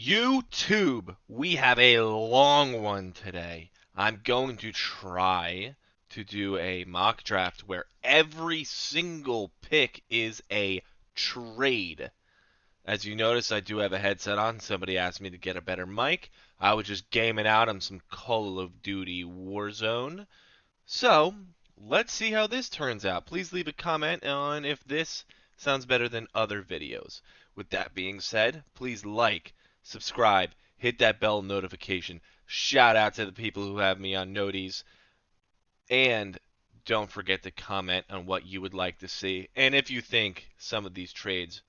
YouTube, we have a long one today. I'm going to try to do a mock draft where every single pick is a trade. As you notice, I do have a headset on. Somebody asked me to get a better mic. I was just gaming out on some Call of Duty Warzone. So, let's see how this turns out. Please leave a comment on if this sounds better than other videos. With that being said, please like, subscribe, hit that bell notification. Shout out to the people who have me on noties. And don't forget to comment on what you would like to see and if you think some of these trades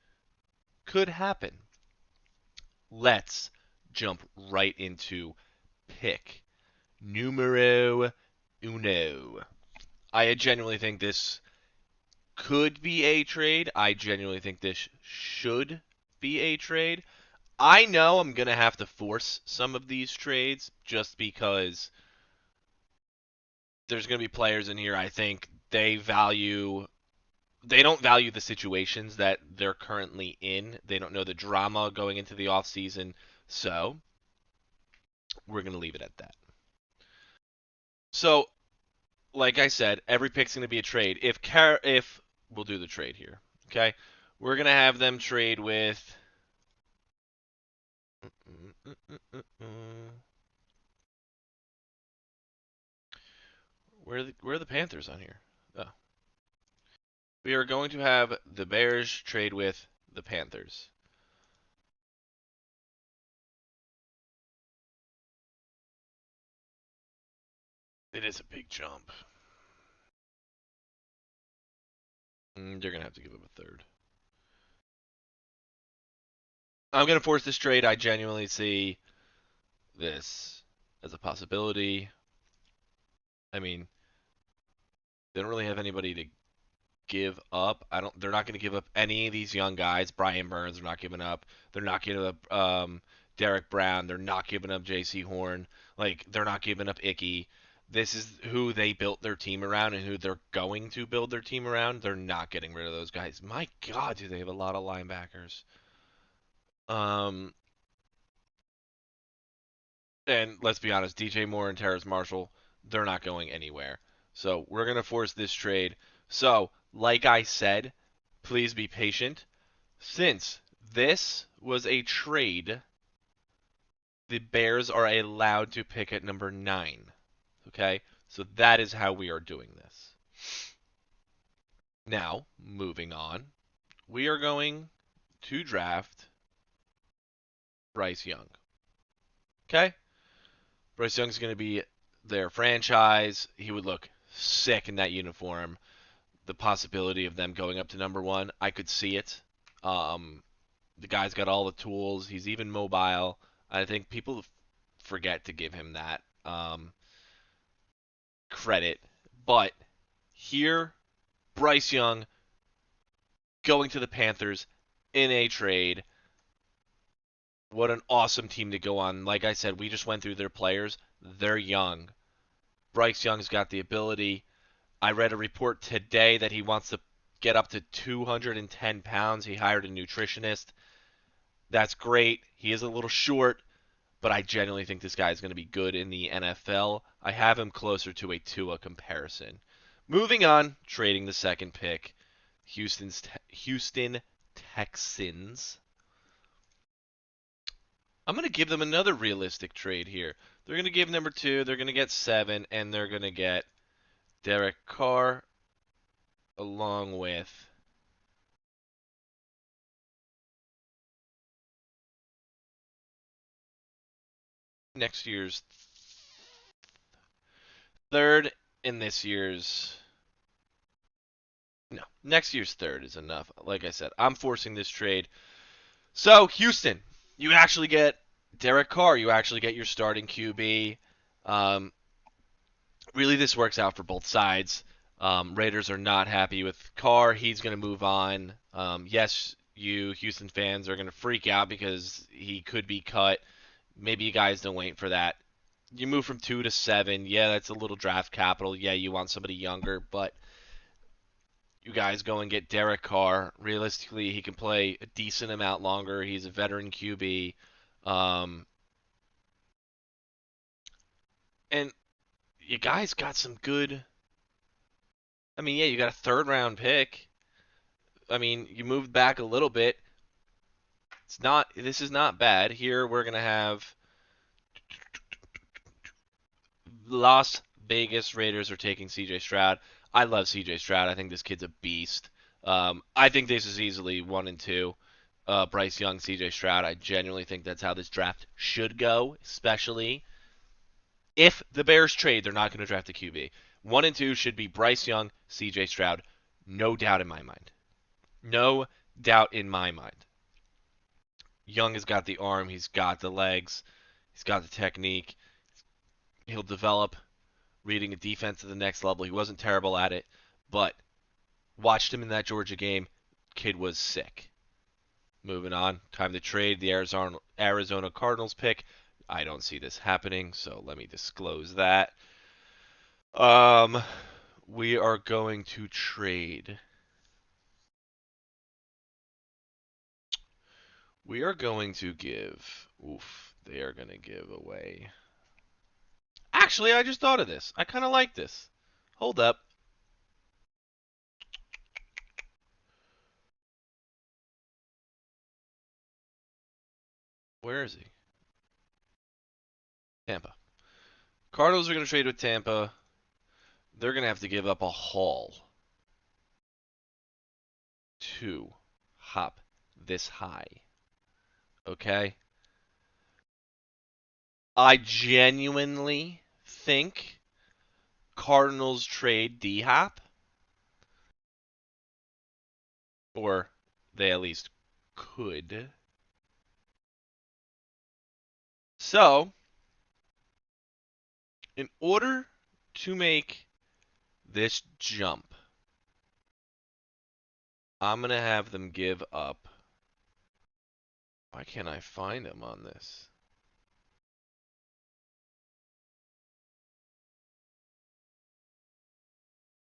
could happen. Let's jump right into pick numero uno. I genuinely think this could be a trade. I genuinely think this should be a trade. I know I'm going to have to force some of these trades just because there's going to be players in here I think they don't value the situations that they're currently in. They don't know the drama going into the offseason. So, we're going to leave it at that. So, like I said, every pick's going to be a trade. If we'll do the trade here, okay? We're going to have them trade with where are the Panthers on here? Oh. We are going to have the Bears trade with the Panthers. It is a big jump. They're going to have to give up a third. I'm going to force this trade. I genuinely see this as a possibility. I mean, they don't really have anybody to give up. They're not going to give up any of these young guys. Brian Burns, they're not giving up. They're not giving up Derek Brown. They're not giving up J.C. Horn. Like, they're not giving up Icky. This is who they built their team around and who they're going to build their team around. They're not getting rid of those guys. My God, do they have a lot of linebackers. And let's be honest, DJ Moore and Terrace Marshall, they're not going anywhere. So we're going to force this trade. So, like I said, please be patient. Since this was a trade, the Bears are allowed to pick at number 9. Okay? So that is how we are doing this. Now, moving on, we are going to draft Bryce Young. Okay? Bryce Young's going to be their franchise. He would look sick in that uniform. The possibility of them going up to number 1, I could see it. The guy's got all the tools. He's even mobile. I think people forget to give him that credit. But here, Bryce Young going to the Panthers in a trade. What an awesome team to go on. Like I said, we just went through their players. They're young. Bryce Young's got the ability. I read a report today that he wants to get up to 210 pounds. He hired a nutritionist. That's great. He is a little short, but I genuinely think this guy is going to be good in the NFL. I have him closer to a Tua comparison. Moving on, trading the second pick. Houston Texans. I'm going to give them another realistic trade here. They're going to give number 2, they're going to get 7, and they're going to get Derek Carr along with next year's 3rd in this year's. No, next year's 3rd is enough. Like I said, I'm forcing this trade. So, Houston, you actually get Derek Carr. You actually get your starting QB. Really, this works out for both sides. Raiders are not happy with Carr. He's going to move on. Yes, you Houston fans are going to freak out because he could be cut. Maybe you guys don't wait for that. You move from 2 to 7. Yeah, that's a little draft capital. Yeah, you want somebody younger, but you guys go and get Derek Carr. Realistically, he can play a decent amount longer. He's a veteran QB. Um, and you guys got some good. I mean, yeah, you got a third round pick. I mean, you moved back a little bit. It's not. This is not bad. Here we're gonna have Las Vegas Raiders are taking C.J. Stroud. I love C.J. Stroud. I think this kid's a beast. I think this is easily 1 and 2. Bryce Young, C.J. Stroud. I genuinely think that's how this draft should go, especially if the Bears trade. They're not going to draft a QB. 1 and 2 should be Bryce Young, C.J. Stroud. No doubt in my mind. No doubt in my mind. Young has got the arm. He's got the legs. He's got the technique. He'll develop reading a defense to the next level. He wasn't terrible at it, but watched him in that Georgia game. Kid was sick. Moving on. Time to trade the Arizona Cardinals pick. I don't see this happening, so let me disclose that. Um, we are going to trade. We are going to give. Oof, they are going to give away. Actually, I just thought of this. I kind of like this. Hold up. Where is he? Tampa. Cardinals are going to trade with Tampa. They're going to have to give up a haul to hop this high. Okay? I genuinely think Cardinals trade D Hop, or they at least could. So, in order to make this jump, I'm going to have them give up. Why can't I find them on this?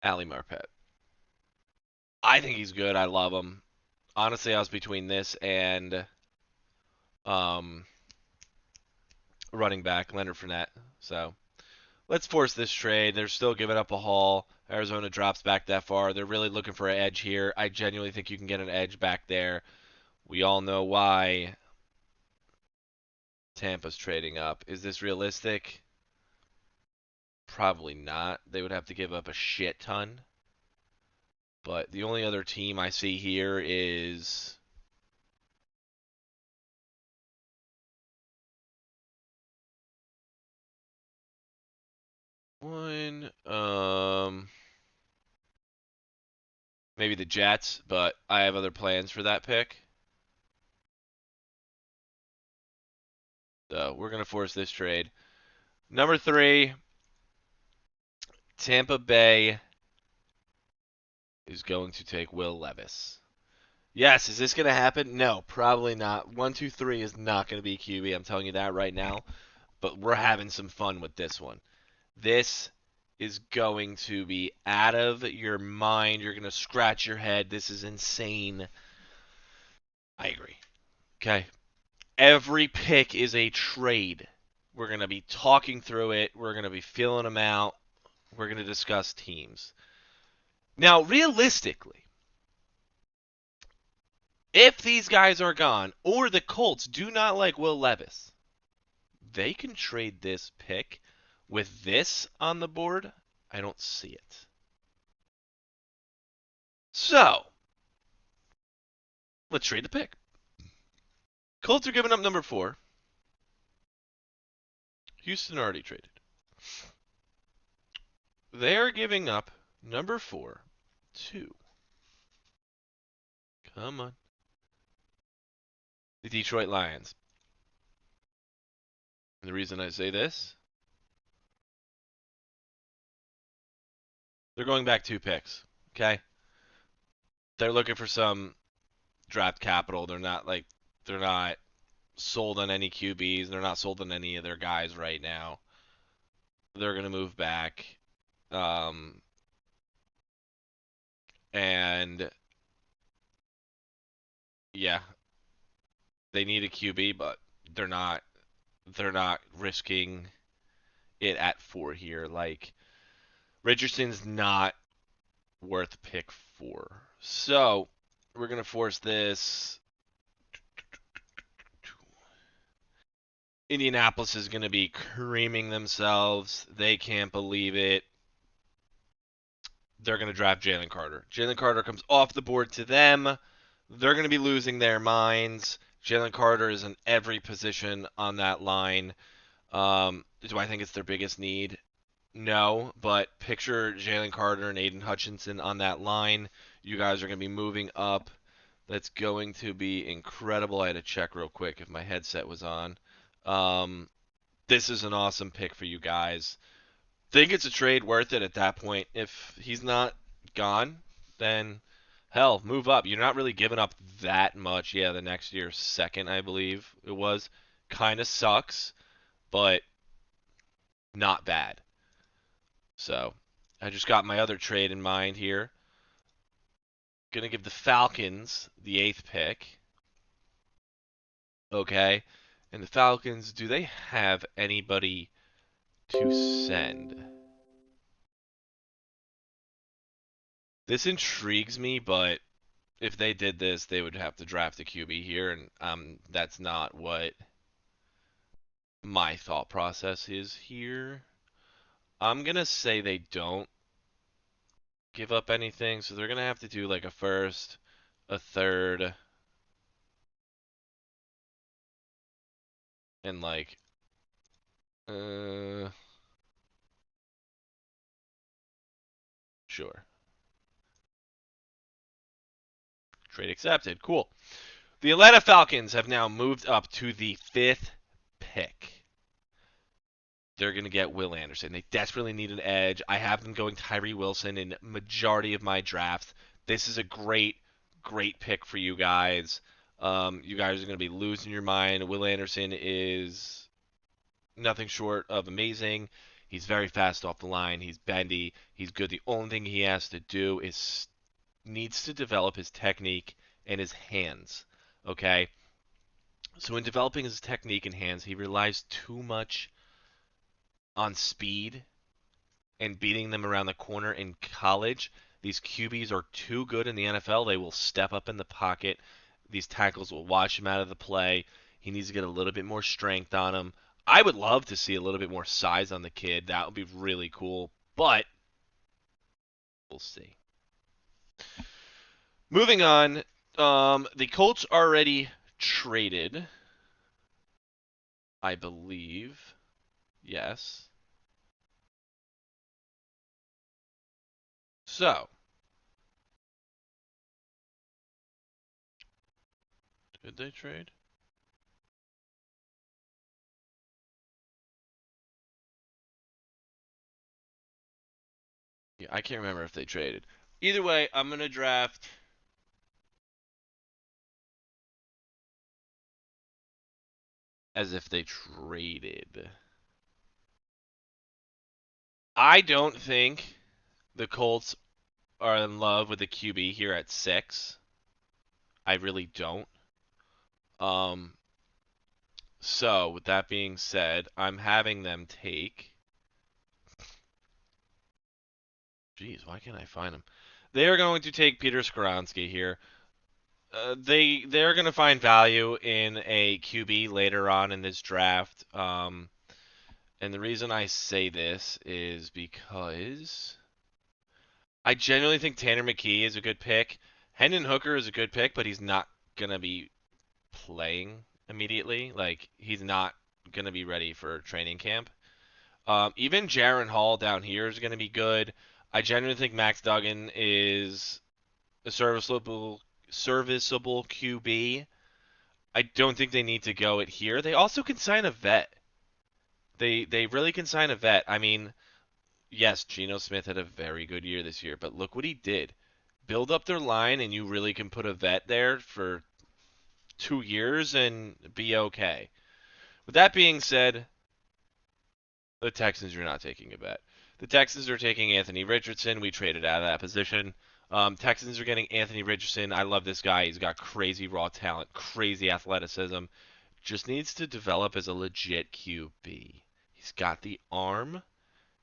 Ali Marpet. I think he's good. I love him. Honestly, I was between this and um, running back Leonard Fournette. So let's force this trade. They're still giving up a haul. Arizona drops back that far. They're really looking for an edge here. I genuinely think you can get an edge back there. We all know why Tampa's trading up. Is this realistic? Probably not. They would have to give up a shit ton. But the only other team I see here is one maybe the Jets, but I have other plans for that pick. So we're gonna force this trade. Number 3, Tampa Bay is going to take Will Levis. Yes, is this gonna happen? No, probably not. 1, 2, 3 is not gonna be QB. I'm telling you that right now. But we're having some fun with this one. This is going to be out of your mind. You're gonna scratch your head. This is insane. I agree. Okay. Every pick is a trade. We're going to be talking through it. We're going to be feeling them out. We're going to discuss teams. Now, realistically, if these guys are gone or the Colts do not like Will Levis, they can trade this pick with this on the board. I don't see it. So, let's trade the pick. Colts are giving up number 4. Houston already traded. They are giving up number 4 to, come on, the Detroit Lions. And the reason I say this, they're going back 2 picks. Okay? They're looking for some draft capital. They're not sold on any QBs. They're not sold on any of their guys right now. They're gonna move back. Um, and yeah, they need a QB, but they're not they're not risking it at 4 here. Like Richardson's not worth pick 4. So we're gonna force this. Indianapolis is gonna be creaming themselves. They can't believe it. They're gonna draft Jalen Carter. Jalen Carter comes off the board to them. They're gonna be losing their minds. Jalen Carter is in every position on that line. Do I think it's their biggest need? No, but picture Jalen Carter and Aiden Hutchinson on that line. You guys are going to be moving up. That's going to be incredible. I had to check real quick if my headset was on. Um, this is an awesome pick for you guys. Think it's a trade worth it at that point. If he's not gone, then hell, move up. You're not really giving up that much. Yeah, the next year, second, I believe it was. Kind of sucks, but not bad. So I just got my other trade in mind here. Gonna give the Falcons the 8th pick. Okay. And the Falcons, do they have anybody to send? This intrigues me, but if they did this, they would have to draft a QB here, and that's not what my thought process is here. I'm gonna say they don't give up anything, so they're gonna have to do like a first, a third, and like sure. Trade accepted. Cool. The Atlanta Falcons have now moved up to the 5th pick. They're going to get Will Anderson. They desperately need an edge. I have them going Tyree Wilson in majority of my drafts. This is a great, great pick for you guys. You guys are going to be losing your mind. Will Anderson is nothing short of amazing. He's very fast off the line. He's bendy. He's good. The only thing he has to do is needs to develop his technique and his hands. Okay? So in developing his technique and hands, he relies too much on speed and beating them around the corner in college. These QBs are too good in the NFL. They will step up in the pocket. These tackles will watch him out of the play. He needs to get a little bit more strength on him. I would love to see a little bit more size on the kid. That would be really cool. But we'll see. Moving on. The Colts already traded, I believe. Yes. So, did they trade? Yeah, I can't remember if they traded. Either way, I'm going to draft as if they traded. I don't think the Colts are in love with the QB here at 6. I really don't. Um, so, with that being said, I'm having them take. Jeez, why can't I find them? They are going to take Peter Skoronski here. They're going to find value in a QB later on in this draft. And the reason I say this is because I genuinely think Tanner McKee is a good pick. Hendon Hooker is a good pick, but he's not going to be playing immediately. Like, he's not going to be ready for training camp. Even Jaron Hall down here is going to be good. I genuinely think Max Duggan is a serviceable QB. I don't think they need to go it here. They also can sign a vet. They really can sign a vet. I mean, yes, Geno Smith had a very good year this year, but look what he did. Build up their line, and you really can put a vet there for 2 years and be okay. With that being said, the Texans are not taking a vet. The Texans are taking Anthony Richardson. We traded out of that position. Texans are getting Anthony Richardson. I love this guy. He's got crazy raw talent, crazy athleticism. Just needs to develop as a legit QB. He's got the arm.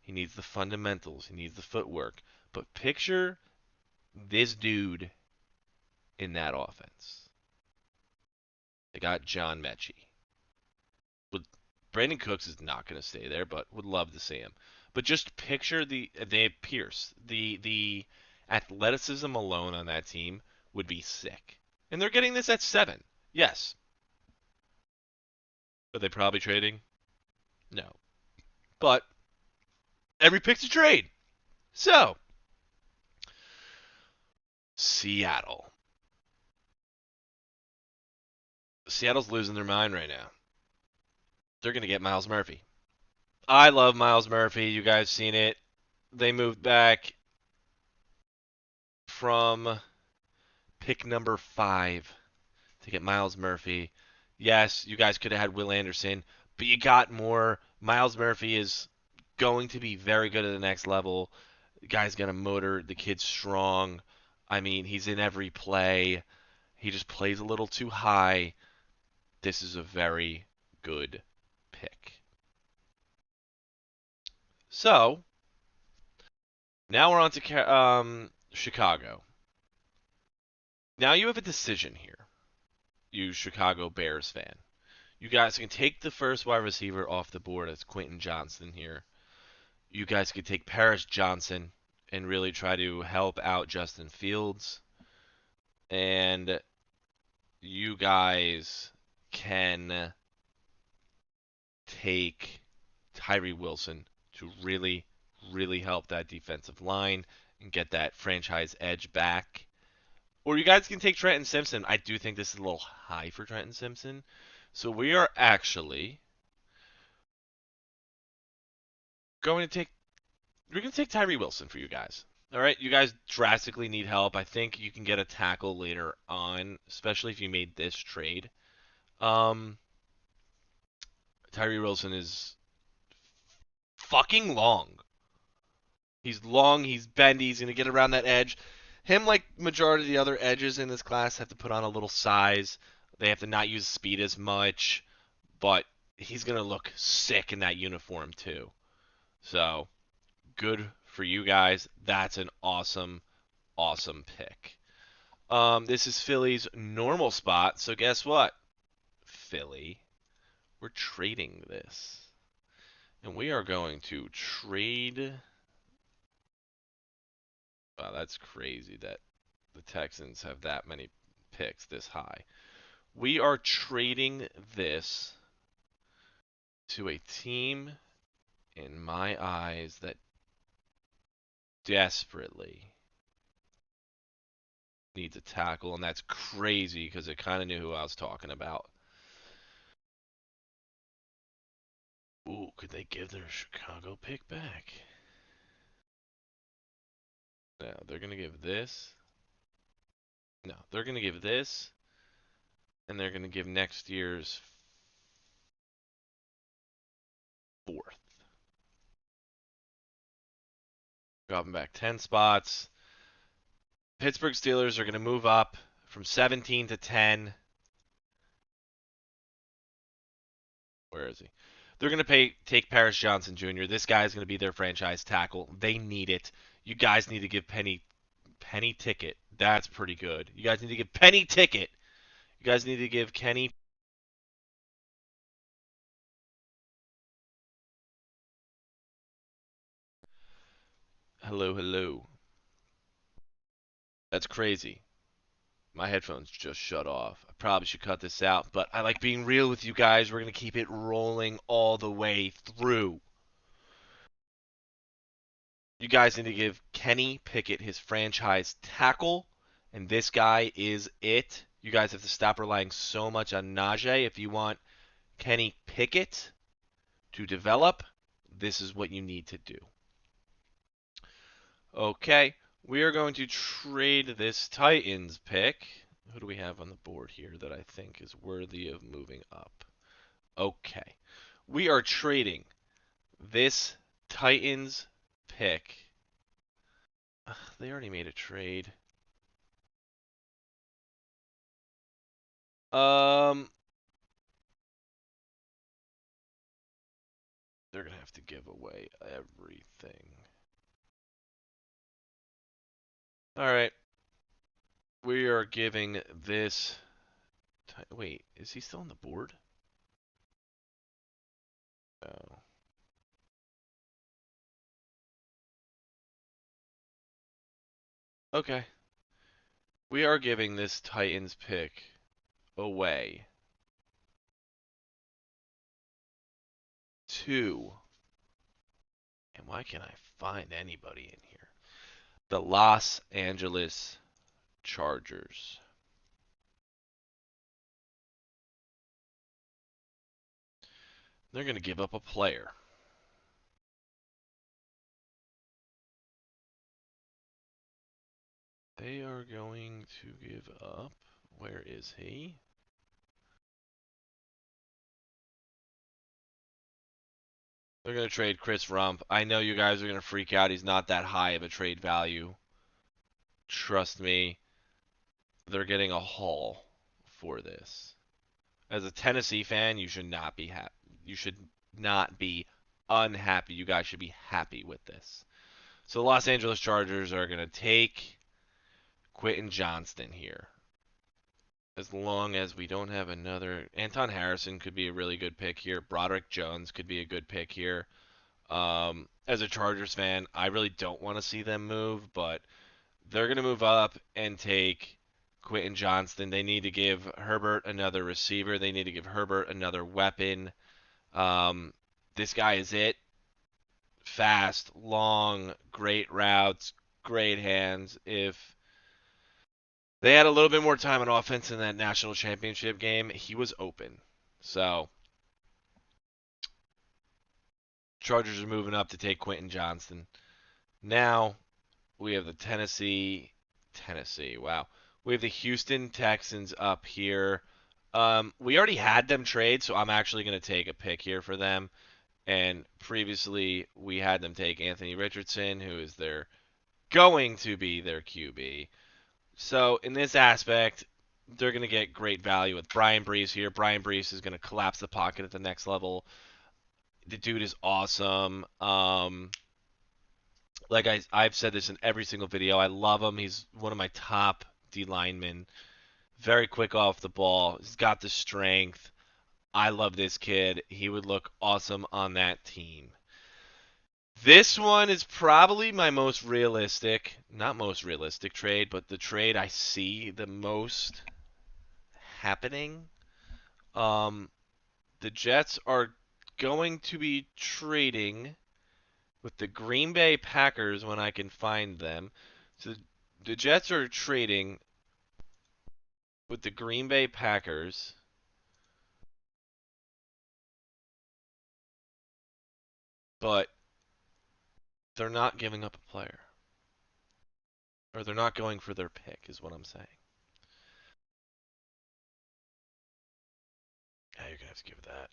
He needs the fundamentals. He needs the footwork. But picture this dude in that offense. They got John Mechie. Brandon Cooks is not going to stay there, but would love to see him. But just picture they have Pierce. The athleticism alone on that team would be sick. And they're getting this at 7. Yes. Are they probably trading? No. But every pick's a trade. So, Seattle. Seattle's losing their mind right now. They're going to get Miles Murphy. I love Miles Murphy. You guys seen it. They moved back from pick number 5 to get Miles Murphy. Yes, you guys could have had Will Anderson, but you got more. Miles Murphy is going to be very good at the next level. The guy's got a motor. The kid's strong. I mean, he's in every play. He just plays a little too high. This is a very good pick. So, now we're on to Chicago. Now you have a decision here, you Chicago Bears fan. You guys can take the first wide receiver off the board. It's Quentin Johnston here. You guys could take Paris Johnson and really try to help out Justin Fields. And you guys can take Tyree Wilson to really, really help that defensive line and get that franchise edge back. Or you guys can take Trenton Simpson. I do think this is a little high for Trenton Simpson. So we are actually going to take we're going to take Tyree Wilson for you guys. All right, you guys drastically need help. I think you can get a tackle later on, especially if you made this trade. Um, Tyree Wilson is fucking long. He's long, he's bendy, he's going to get around that edge. Him, like majority of the other edges in this class, have to put on a little size. They have to not use speed as much, but he's going to look sick in that uniform too. So, good for you guys. That's an awesome, awesome pick. This is Philly's normal spot, so guess what? Philly, we're trading this. And we are going to trade. Wow, that's crazy that the Texans have that many picks this high. We are trading this to a team, in my eyes, that desperately needs a tackle, and that's crazy because it kind of knew who I was talking about. Ooh, could they give their Chicago pick back? No, they're going to give this. No, they're going to give this. And they're going to give next year's 4th. Dropping back 10 spots. Pittsburgh Steelers are going to move up from 17 to 10. Where is he? They're going to take Paris Johnson Jr. This guy is going to be their franchise tackle. They need it. You guys need to give Penny Ticket. That's pretty good. You guys need to give Penny Ticket. You guys need to give Kenny. Hello, hello. That's crazy. My headphones just shut off. I probably should cut this out, but I like being real with you guys. We're going to keep it rolling all the way through. You guys need to give Kenny Pickett his franchise tackle, and this guy is it. You guys have to stop relying so much on Najee. If you want Kenny Pickett to develop, this is what you need to do. Okay, we are going to trade this Titans pick. Who do we have on the board here that I think is worthy of moving up? Okay, we are trading this Titans pick. They already made a trade. They're going to have to give away everything. All right. We are giving this... Wait, is he still on the board? No. Okay. We are giving this Titans pick away to... And why can't I find anybody in here? The Los Angeles Chargers. They're going to give up a player. They are going to give up. Where is he? They're going to trade Chris Rump. I know you guys are going to freak out. He's not that high of a trade value. Trust me. They're getting a haul for this. As a Tennessee fan, you should not be happy. You should not be unhappy. You guys should be happy with this. So the Los Angeles Chargers are going to take Quentin Johnston here. As long as we don't have another... Anton Harrison could be a really good pick here. Broderick Jones could be a good pick here. As a Chargers fan, I really don't want to see them move, but they're going to move up and take Quentin Johnston. They need to give Herbert another receiver. They need to give Herbert another weapon. This guy is it. Fast, long, great routes, great hands. If they had a little bit more time on offense in that national championship game, he was open. So, Chargers are moving up to take Quentin Johnston. Now, we have the Tennessee, wow. We have the Houston Texans up here. We already had them trade, so I'm actually going to take a pick here for them. And previously, we had them take Anthony Richardson, who is going to be their QB. So in this aspect, they're going to get great value with Brian Brees here. Brian Brees is going to collapse the pocket at the next level. The dude is awesome. Like I've said this in every single video. I love him. He's one of my top D linemen. Very quick off the ball. He's got the strength. I love this kid. He would look awesome on that team. This one is probably my most realistic, not most realistic trade, but the trade I see the most happening. The Jets are going to be trading with the Green Bay Packers when I can find them. So the Jets are trading with the Green Bay Packers. But they're not giving up a player. Or they're not going for their pick, is what I'm saying. Yeah, you're going to have to give that.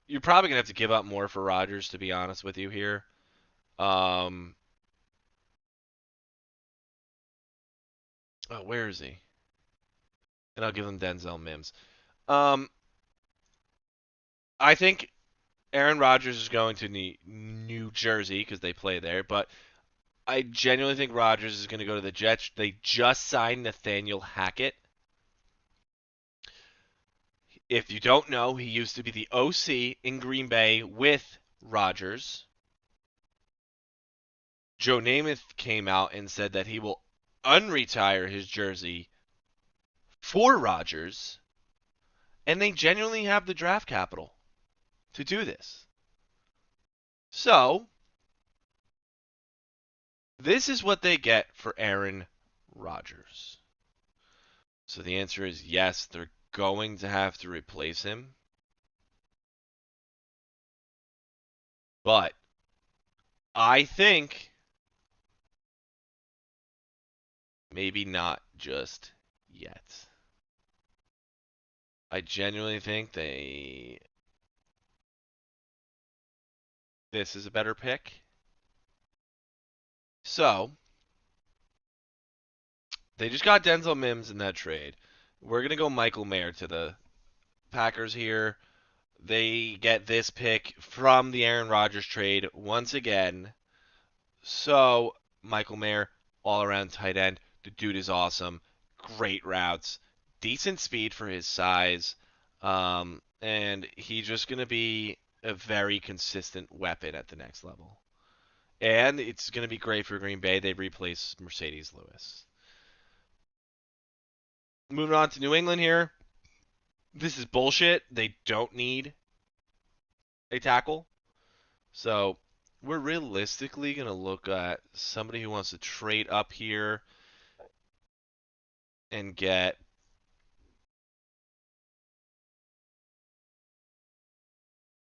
You're probably going to have to give up more for Rodgers, to be honest with you here. Oh, where is he? And I'll give him Denzel Mims. I think Aaron Rodgers is going to New Jersey because they play there, but I genuinely think Rodgers is going to go to the Jets. They just signed Nathaniel Hackett. If you don't know, he used to be the OC in Green Bay with Rodgers. Joe Namath came out and said that he will unretire his jersey for Rodgers, and they genuinely have the draft capital to do this. So, this is what they get for Aaron Rodgers. So the answer is yes, they're going to have to replace him. But I think maybe not just yet. I genuinely think this is a better pick. So, they just got Denzel Mims in that trade. We're going to go Michael Mayer to the Packers here. They get this pick from the Aaron Rodgers trade once again. So, Michael Mayer, all around tight end. The dude is awesome. Great routes. Decent speed for his size. And he's just going to be a very consistent weapon at the next level. And it's going to be great for Green Bay. They replace Mercedes Lewis. Moving on to New England here. This is bullshit. They don't need a tackle. So we're realistically going to look at somebody who wants to trade up here and get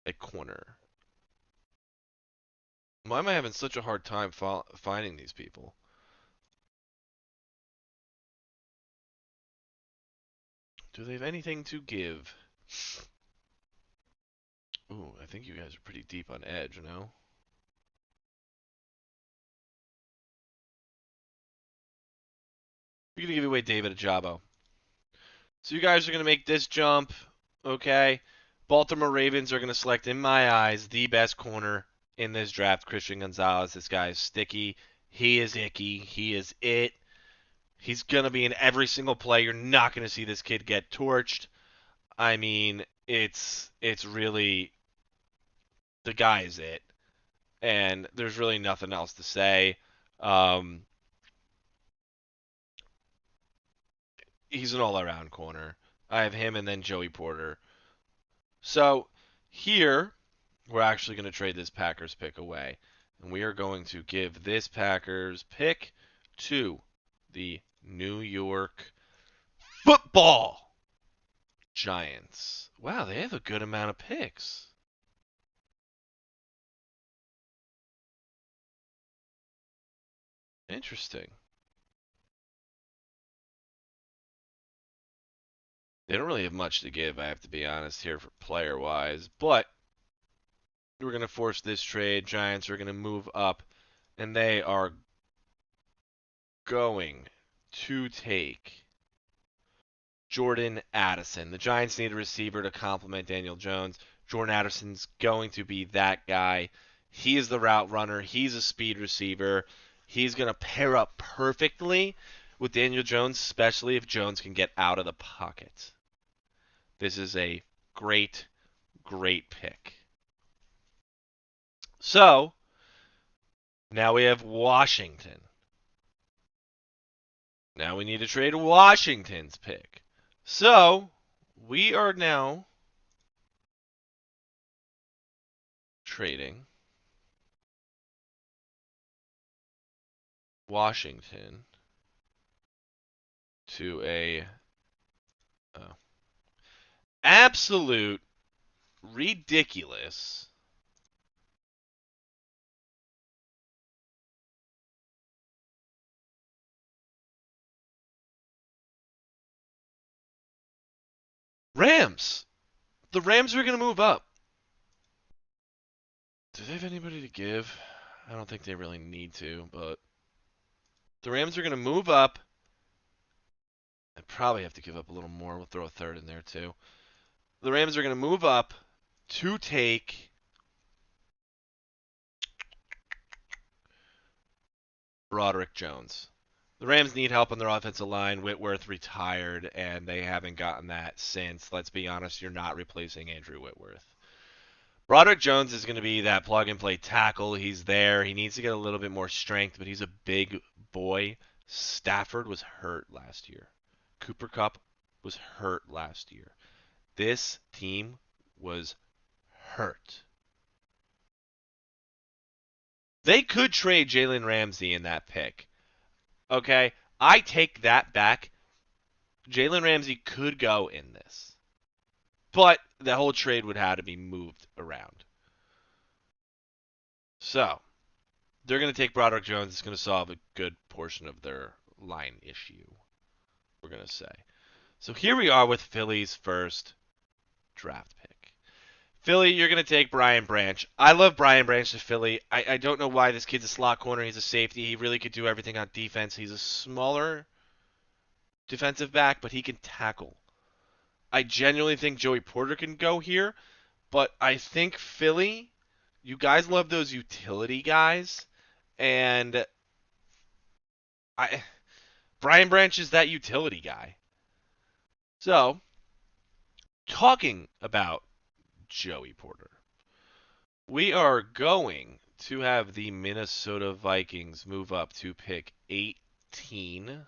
a corner. Why am I having such a hard time finding these people? Do they have anything to give? Ooh, I think you guys are pretty deep on edge, no? We're going to give away David Ajabo. So you guys are going to make this jump, okay? Baltimore Ravens are going to select, in my eyes, the best corner in this draft, Christian Gonzalez. This guy is sticky. He is icky. He is it. He's going to be in every single play. You're not going to see this kid get torched. I mean, it's really, the guy is it. And there's really nothing else to say. He's an all-around corner. I have him and then Joey Porter. So here, we're actually going to trade this Packers pick away. And we are going to give this Packers pick to the New York Football Giants. Wow, they have a good amount of picks. Interesting. They don't really have much to give, I have to be honest here for player-wise. But we're going to force this trade. Giants are going to move up, and they are going to take Jordan Addison. The Giants need a receiver to complement Daniel Jones. Jordan Addison's going to be that guy. He is the route runner. He's a speed receiver. He's going to pair up perfectly with Daniel Jones, especially if Jones can get out of the pocket. This is a great, great pick. So, now we have Washington. Now we need to trade Washington's pick. So, we are now trading Washington to a absolute ridiculous Rams. The Rams are going to move up. Do they have anybody to give? I don't think they really need to, but the Rams are going to move up. I probably have to give up a little more. We'll throw a third in there too. The Rams are going to move up to take Broderick Jones. The Rams need help on their offensive line. Whitworth retired, and they haven't gotten that since. Let's be honest, you're not replacing Andrew Whitworth. Broderick Jones is going to be that plug-and-play tackle. He's there. He needs to get a little bit more strength, but he's a big boy. Stafford was hurt last year. Cooper Kupp was hurt last year. This team was hurt. They could trade Jalen Ramsey in that pick. Okay? I take that back. Jalen Ramsey could go in this. But the whole trade would have to be moved around. So, they're going to take Broderick Jones. It's going to solve a good portion of their line issue, we're going to say. So here we are with Philly's first draft pick. Philly, you're going to take Brian Branch. I love Brian Branch to Philly. I don't know why this kid's a slot corner. He's a safety. He really could do everything on defense. He's a smaller defensive back, but he can tackle. I genuinely think Joey Porter can go here, But I think Philly, you guys love those utility guys, and I Brian Branch is that utility guy. So, talking about Joey Porter, we are going to have the Minnesota Vikings move up to pick 18,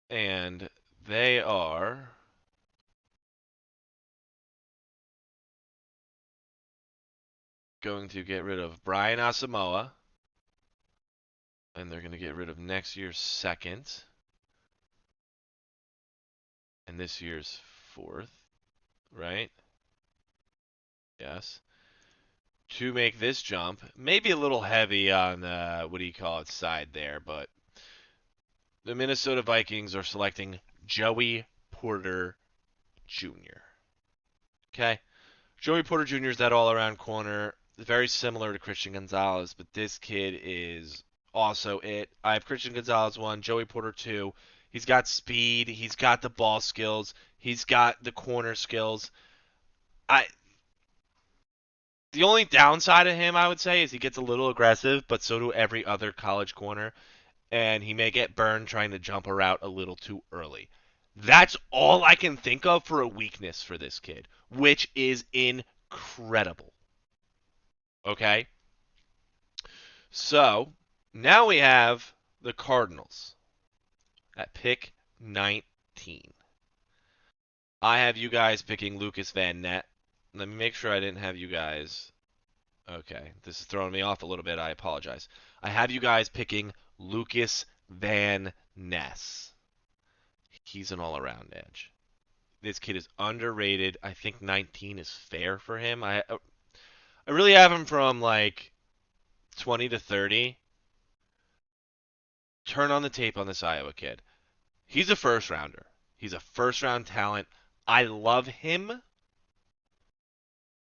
and they are going to get rid of Brian Asamoah, and they're going to get rid of next year's second and this year's fourth, right? Yes. To make this jump, maybe a little heavy on the, what do you call it, side there, but the Minnesota Vikings are selecting Joey Porter Jr. Okay? Joey Porter Jr. is that all around corner, very similar to Christian Gonzalez, but this kid is also it. I have Christian Gonzalez 1, Joey Porter 2. He's got speed, he's got the ball skills, he's got the corner skills. I The only downside of him, I would say, is he gets a little aggressive, but so do every other college corner, and he may get burned trying to jump a route a little too early. That's all I can think of for a weakness for this kid, which is incredible. Okay? So, now we have the Cardinals at pick 19. I have you guys picking Lucas Van Ness. Let me make sure I didn't have you guys. Okay, this is throwing me off a little bit. I apologize. I have you guys picking Lucas Van Ness. He's an all-around edge. This kid is underrated. I think 19 is fair for him. I really have him from like 20 to 30. Turn on the tape on this Iowa kid. He's a first rounder. He's a first round talent. I love him.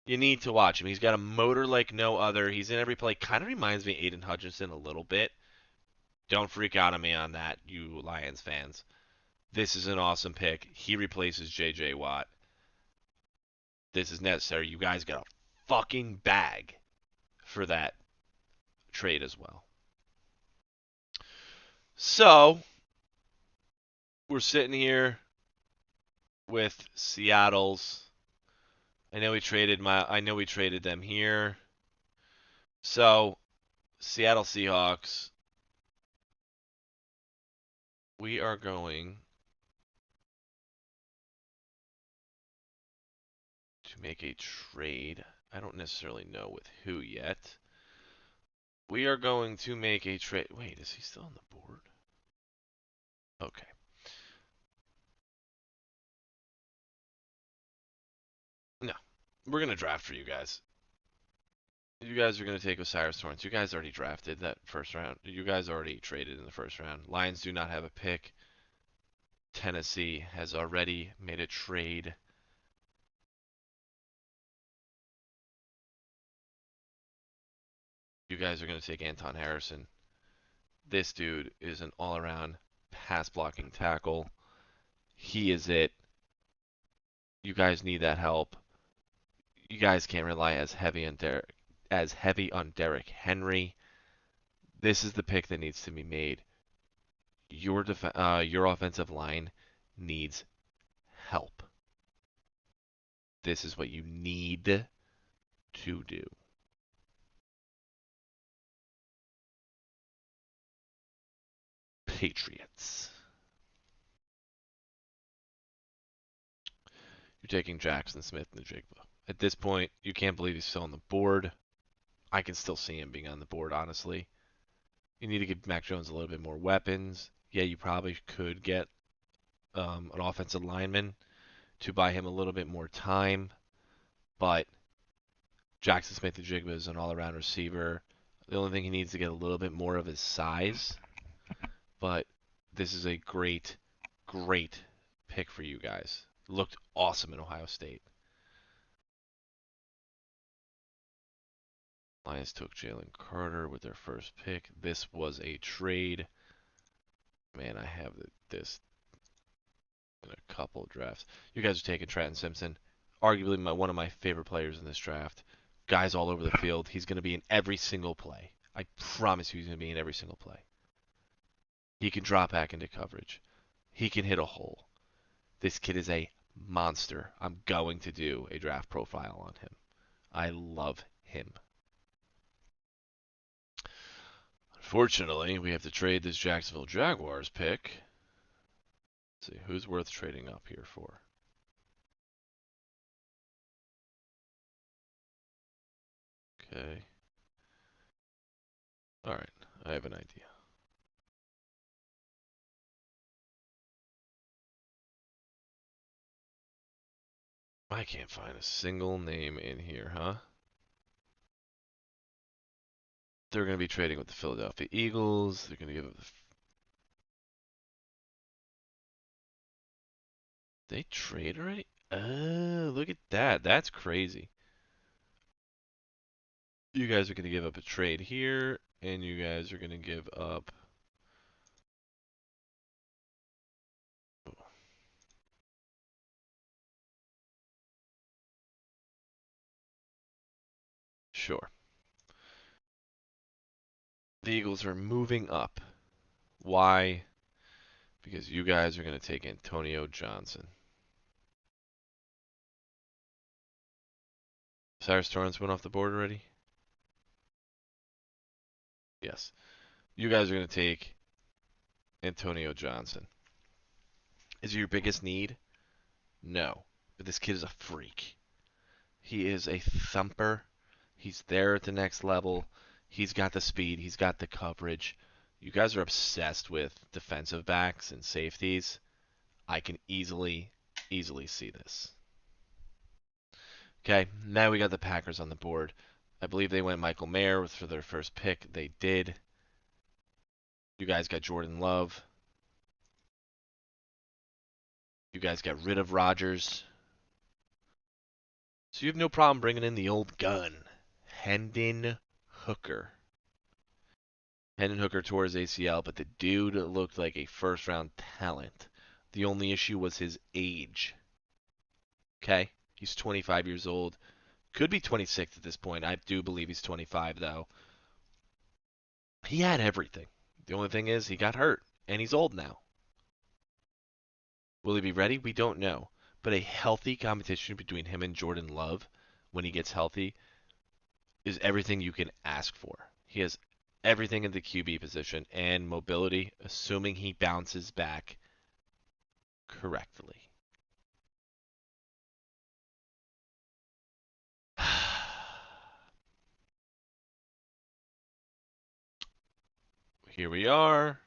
You need to watch him. He's got a motor like no other. He's in every play. Kind of reminds me of Aiden Hutchinson a little bit. Don't freak out on me on that, you Lions fans. This is an awesome pick. He replaces J.J. Watt. This is necessary. You guys got a fucking bag for that trade as well. So, we're sitting here with Seattle's. I know we traded them here. So, Seattle Seahawks, we are going to make a trade. I don't necessarily know with who yet. We are going to make a trade. Wait, is he still on the board? Okay. No. We're going to draft for you guys. You guys are going to take Osiris Torrance. You guys already drafted that first round. You guys already traded in the first round. Lions do not have a pick. Tennessee has already made a trade. You guys are going to take Anton Harrison. This dude is an all-around pass blocking tackle. He is it. You guys need that help. You guys can't rely as heavy on Derrick Henry. This is the pick that needs to be made. Your offensive line needs help. This is what you need to do. Patriots. You're taking Jackson Smith and the Jigba. At this point, you can't believe he's still on the board. I can still see him being on the board, honestly. You need to give Mac Jones a little bit more weapons. Yeah, you probably could get an offensive lineman to buy him a little bit more time, but Jackson Smith and Jigba is an all-around receiver. The only thing he needs to get a little bit more of his size, but this is a great, great pick for you guys. Looked awesome in Ohio State. Lions took Jalen Carter with their first pick. This was a trade. Man, I have this in a couple of drafts. You guys are taking Trenton Simpson, arguably one of my favorite players in this draft. Guys all over the field. He's going to be in every single play. I promise you he's going to be in every single play. He can drop back into coverage. He can hit a hole. This kid is a monster. I'm going to do a draft profile on him. I love him. Unfortunately, we have to trade this Jacksonville Jaguars pick. Let's see, who's worth trading up here for? Okay. Alright, I have an idea. I can't find a single name in here, huh? They're going to be trading with the Philadelphia Eagles. They're going to give up the... They trade already? Oh, look at that. That's crazy. You guys are going to give up a trade here, and you guys are going to give up... Sure. The Eagles are moving up. Why? Because you guys are going to take Antonio Johnson. Cyrus Torrance went off the board already? Yes. You guys are going to take Antonio Johnson. Is it your biggest need? No. But this kid is a freak. He is a thumper. He's there at the next level. He's got the speed. He's got the coverage. You guys are obsessed with defensive backs and safeties. I can easily see this. Okay, now we got the Packers on the board. I believe they went Michael Mayer for their first pick. They did. You guys got Jordan Love. You guys got rid of Rodgers. So you have no problem bringing in the old gun, Hendon Hooker. Hendon Hooker tore his ACL, but the dude looked like a first-round talent. The only issue was his age. Okay? He's 25 years old. Could be 26 at this point. I do believe he's 25, though. He had everything. The only thing is, he got hurt, and he's old now. Will he be ready? We don't know. But a healthy competition between him and Jordan Love, when he gets healthy, is everything you can ask for. He has everything in the QB position and mobility, assuming he bounces back correctly. Here we are.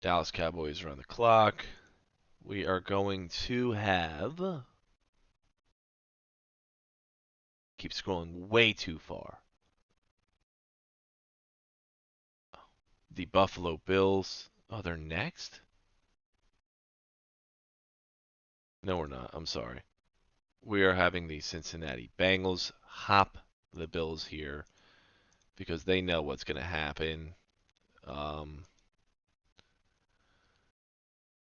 Dallas Cowboys are on the clock. We are going to have... Keep scrolling way too far. The Buffalo Bills. Oh, they're next? No, we're not. I'm sorry. We are having the Cincinnati Bengals hop the Bills here because they know what's going to happen.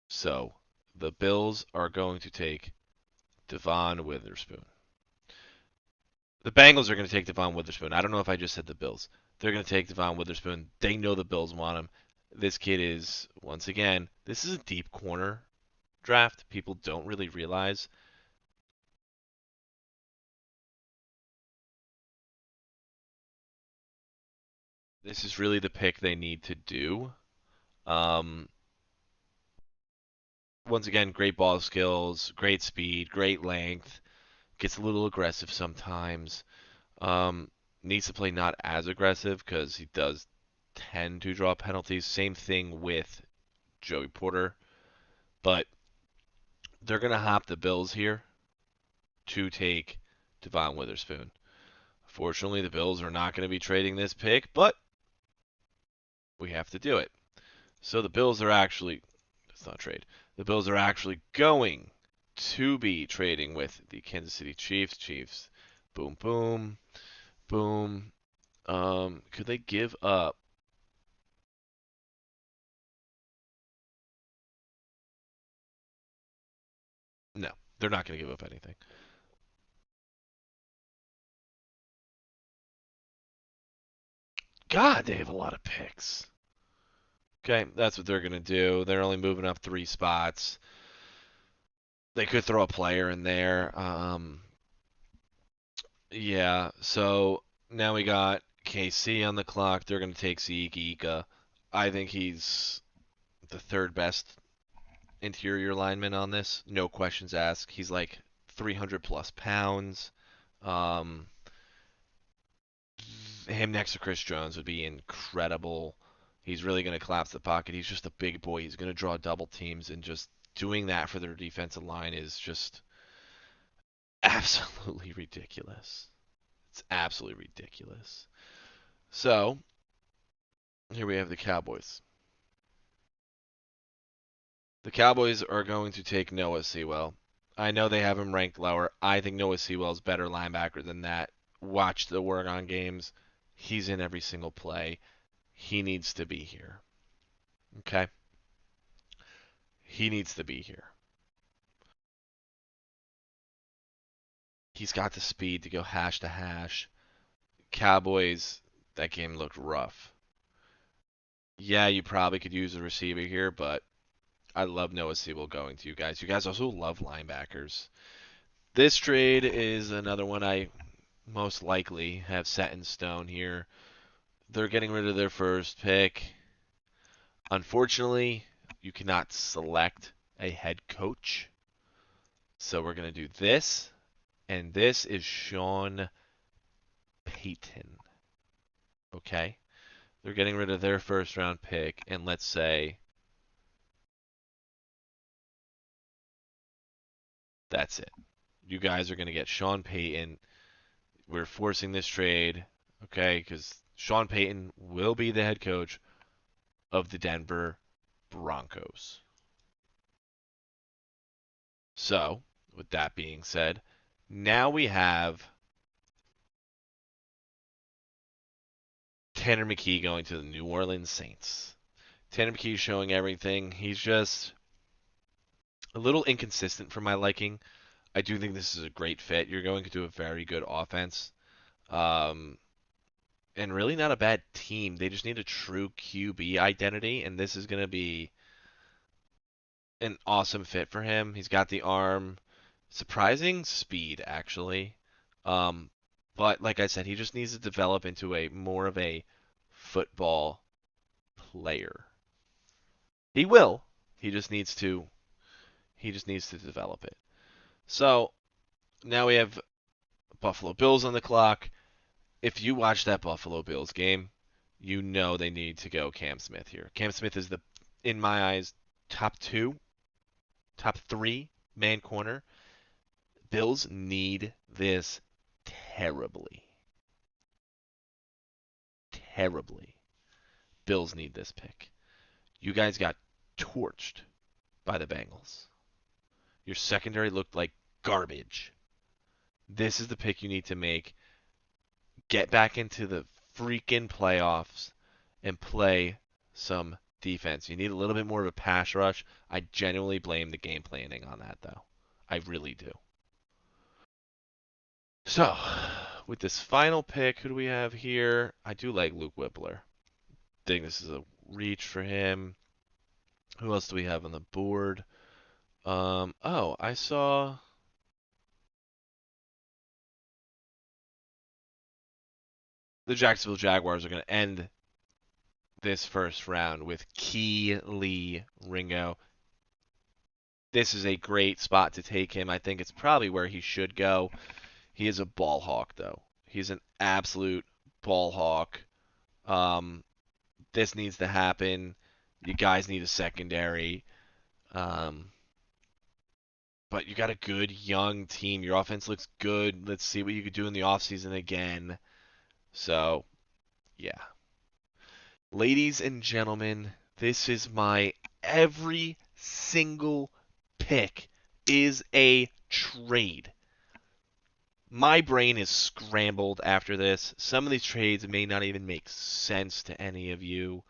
So the Bills are going to take Devon Witherspoon. The Bengals are going to take Devon Witherspoon. I don't know if I just said the Bills. They're going to take Devon Witherspoon. They know the Bills want him. This kid is, once again, this is a deep corner draft. People don't really realize. This is really the pick they need to do. Um, Once again, great ball skills, great speed, great length. Gets a little aggressive sometimes. Needs to play not as aggressive because he does tend to draw penalties. Same thing with Joey Porter. But they're going to hop the Bills here to take Devon Witherspoon. Fortunately, the Bills are not going to be trading this pick, but we have to do it. So the Bills are actually, let's not trade. The Bills are actually going to be trading with the Kansas City Chiefs. Chiefs, boom, boom, boom. Could they give up They're not going to give up anything. God, they have a lot of picks. Okay, that's what they're going to do. They're only moving up 3 spots. They could throw a player in there. Yeah, so now we got KC on the clock. They're going to take Zeke Ika. I think he's the third best interior lineman on this. No questions asked. He's like 300 plus pounds. Um, him next to Chris Jones would be incredible. He's really going to collapse the pocket. He's just a big boy. He's going to draw double teams, and just doing that for their defensive line is just absolutely ridiculous. It's absolutely ridiculous. So, here we have the Cowboys. The Cowboys are going to take Noah Sewell. I know they have him ranked lower. I think Noah Sewell is better linebacker than that. Watch the Oregon games. He's in every single play. He needs to be here. Okay? He needs to be here. He's got the speed to go hash to hash. Cowboys, that game looked rough. Yeah, you probably could use a receiver here, but I love Noah Sewell going to you guys. You guys also love linebackers. This trade is another one I most likely have set in stone here. They're getting rid of their first pick. Unfortunately, you cannot select a head coach. So we're going to do this. And this is Sean Payton. Okay? They're getting rid of their first round pick. And let's say that's it. You guys are going to get Sean Payton. We're forcing this trade. Okay? Because Sean Payton will be the head coach of the Denver Broncos. So, with that being said, now we have Tanner McKee going to the New Orleans Saints. Tanner McKee showing everything. He's just a little inconsistent for my liking. I do think this is a great fit. You're going to do a very good offense. Um, and really not a bad team. They just need a true QB identity, and this is going to be an awesome fit for him. He's got the arm, surprising speed actually. Um, but like I said, he just needs to develop into a more of a football player. He will. He just needs to develop it. So, now we have Buffalo Bills on the clock. If you watch that Buffalo Bills game, you know they need to go Cam Smith here. Cam Smith is in my eyes, top 2, top 3 man corner. Bills need this terribly. Terribly. Bills need this pick. You guys got torched by the Bengals. Your secondary looked like garbage. This is the pick you need to make. Get back into the freaking playoffs and play some defense. You need a little bit more of a pass rush. I genuinely blame the game planning on that, though. I really do. So, with this final pick, who do we have here? I do like Luke Whippler. Think this is a reach for him. Who else do we have on the board? Oh, I saw the Jacksonville Jaguars are going to end this first round with Kelee Ringo. This is a great spot to take him. I think it's probably where he should go. He is a ball hawk, though. He's an absolute ball hawk. Um, this needs to happen. You guys need a secondary. Um, but you got a good young team. Your offense looks good. Let's see what you could do in the offseason again. So, yeah. Ladies and gentlemen, this is my every single pick is a trade. My brain is scrambled after this. Some of these trades may not even make sense to any of you.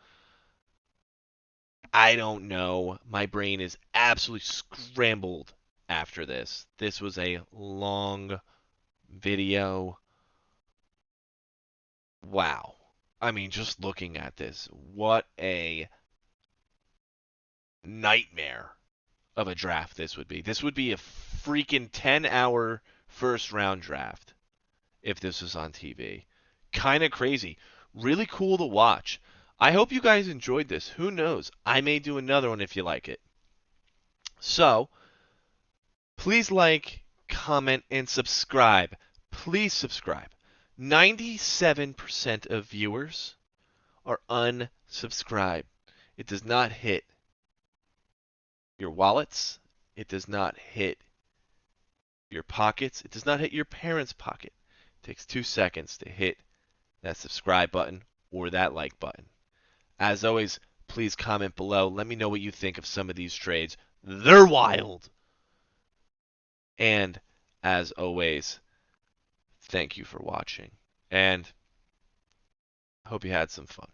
I don't know. My brain is absolutely scrambled after this. This was a long video. Wow. I mean, just looking at this, what a nightmare of a draft this would be. This would be a freaking 10-hour first round draft if this was on TV. Kind of crazy. Really cool to watch. I hope you guys enjoyed this. Who knows? I may do another one if you like it. So, please like, comment, and subscribe. Please subscribe. 97% of viewers are unsubscribed. It does not hit your wallets. It does not hit your pockets. It does not hit your parents' pocket. It takes 2 seconds to hit that subscribe button or that like button. As always, please comment below. Let me know what you think of some of these trades. They're wild. And as always, thank you for watching. And hope you had some fun.